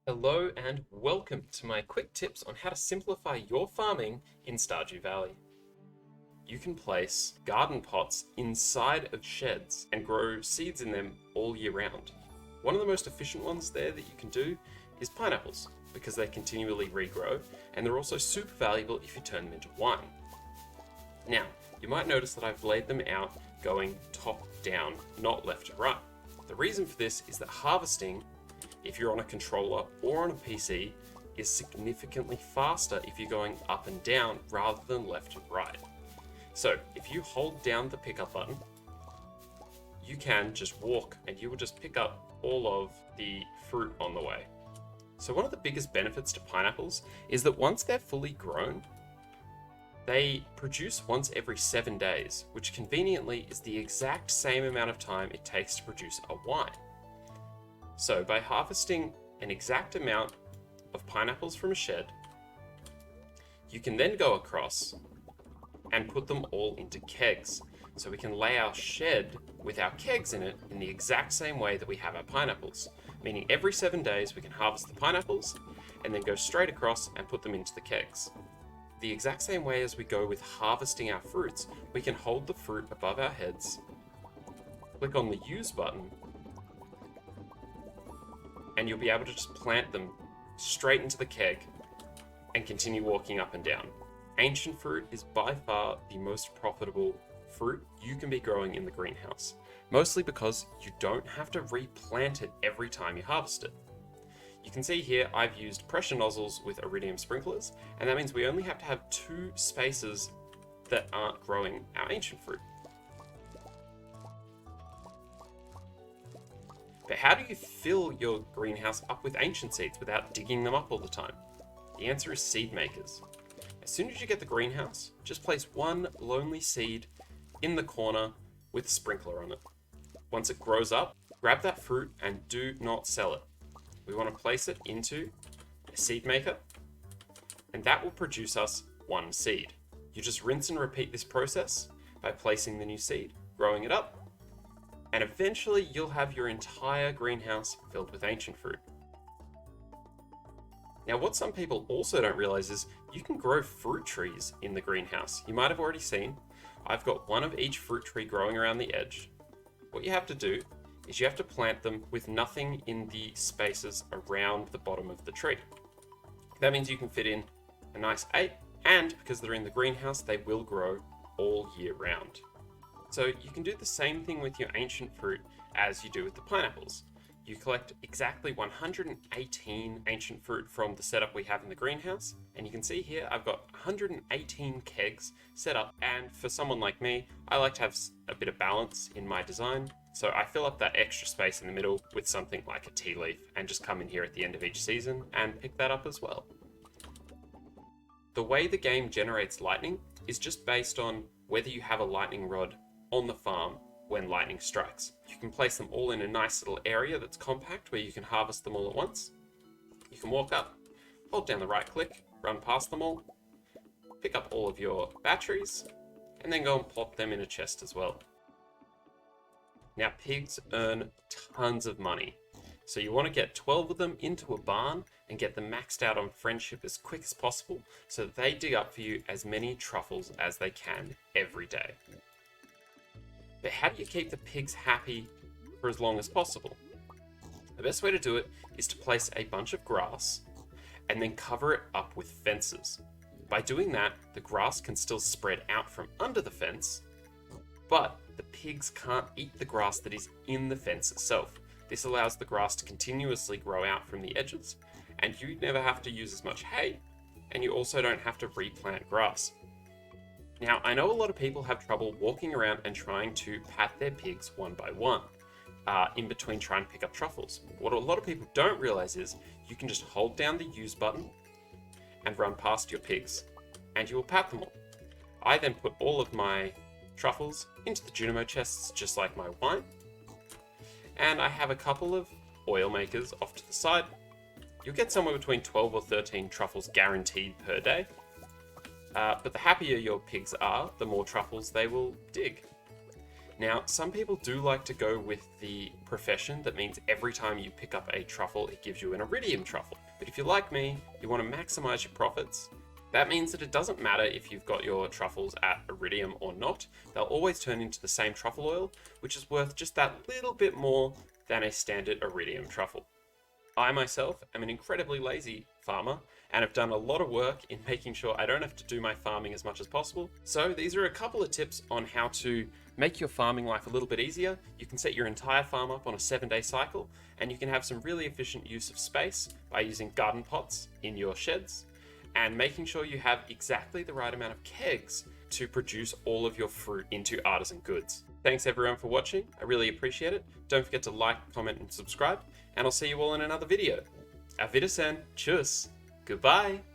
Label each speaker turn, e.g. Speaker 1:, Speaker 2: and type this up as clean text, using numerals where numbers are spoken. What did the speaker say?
Speaker 1: Hello and welcome to my quick tips on how to simplify your farming in Stardew Valley. You can place garden pots inside of sheds and grow seeds in them all year round. One of the most efficient ones there that you can do is pineapples because they continually regrow and they're also super valuable if you turn them into wine. Now, you might notice that I've laid them out going top down, not left to right. The reason for this is that harvesting, if you're on a controller or on a PC, is significantly faster if you're going up and down rather than left and right. So if you hold down the pickup button, you can just walk and you will just pick up all of the fruit on the way. So one of the biggest benefits to pineapples is that once they're fully grown, they produce once every 7 days, which conveniently is the exact same amount of time it takes to produce a wine. So by harvesting an exact amount of pineapples from a shed, you can then go across and put them all into kegs. So we can lay our shed with our kegs in it in the exact same way that we have our pineapples. Meaning every 7 days we can harvest the pineapples and then go straight across and put them into the kegs. The exact same way as we go with harvesting our fruits, we can hold the fruit above our heads, click on the use button, and you'll be able to just plant them straight into the keg and continue walking up and down. Ancient fruit is by far the most profitable fruit you can be growing in the greenhouse, mostly because you don't have to replant it every time you harvest it. You can see here I've used pressure nozzles with iridium sprinklers, and that means we only have to have 2 spaces that aren't growing our ancient fruit. But how do you fill your greenhouse up with ancient seeds without digging them up all the time? The answer is seed makers. As soon as you get the greenhouse, just place one lonely seed in the corner with a sprinkler on it. Once it grows up, grab that fruit and do not sell it. We want to place it into a seed maker, and that will produce us 1 seed. You just rinse and repeat this process by placing the new seed, growing it up, and eventually you'll have your entire greenhouse filled with ancient fruit. Now, what some people also don't realize is you can grow fruit trees in the greenhouse. You might have already seen, I've got one of each fruit tree growing around the edge. What you have to do is you have to plant them with nothing in the spaces around the bottom of the tree. That means you can fit in a nice 8, and because they're in the greenhouse, they will grow all year round. So you can do the same thing with your ancient fruit as you do with the pineapples. You collect exactly 118 ancient fruit from the setup we have in the greenhouse, and you can see here I've got 118 kegs set up, and for someone like me, I like to have a bit of balance in my design, so I fill up that extra space in the middle with something like a tea leaf and just come in here at the end of each season and pick that up as well. The way the game generates lightning is just based on whether you have a lightning rod on the farm when lightning strikes. You can place them all in a nice little area that's compact where you can harvest them all at once. You can walk up, hold down the right click, run past them all, pick up all of your batteries, and then go and plop them in a chest as well. Now, pigs earn tons of money, so you want to get 12 of them into a barn and get them maxed out on friendship as quick as possible so that they dig up for you as many truffles as they can every day. But how do you keep the pigs happy for as long as possible? The best way to do it is to place a bunch of grass and then cover it up with fences. By doing that, the grass can still spread out from under the fence, but the pigs can't eat the grass that is in the fence itself. This allows the grass to continuously grow out from the edges, and you never have to use as much hay, and you also don't have to replant grass. Now, I know a lot of people have trouble walking around and trying to pat their pigs one by one, in between trying to pick up truffles. What a lot of people don't realize is you can just hold down the use button and run past your pigs, and you will pat them all. I then put all of my truffles into the Junimo chests, just like my wine, and I have a couple of oil makers off to the side. You'll get somewhere between 12 or 13 truffles guaranteed per day. But the happier your pigs are, the more truffles they will dig. Now, some people do like to go with the profession that means every time you pick up a truffle, it gives you an iridium truffle. But if you're like me, you want to maximize your profits. That means that it doesn't matter if you've got your truffles at iridium or not, they'll always turn into the same truffle oil, which is worth just that little bit more than a standard iridium truffle. I myself am an incredibly lazy farmer and have done a lot of work in making sure I don't have to do my farming as much as possible. So these are a couple of tips on how to make your farming life a little bit easier. You can set your entire farm up on a 7-day cycle, and you can have some really efficient use of space by using garden pots in your sheds and making sure you have exactly the right amount of kegs to produce all of your fruit into artisan goods. Thanks everyone for watching. I really appreciate it. Don't forget to like, comment, and subscribe, and I'll see you all in another video. Auf Wiedersehen. Tschüss. Goodbye.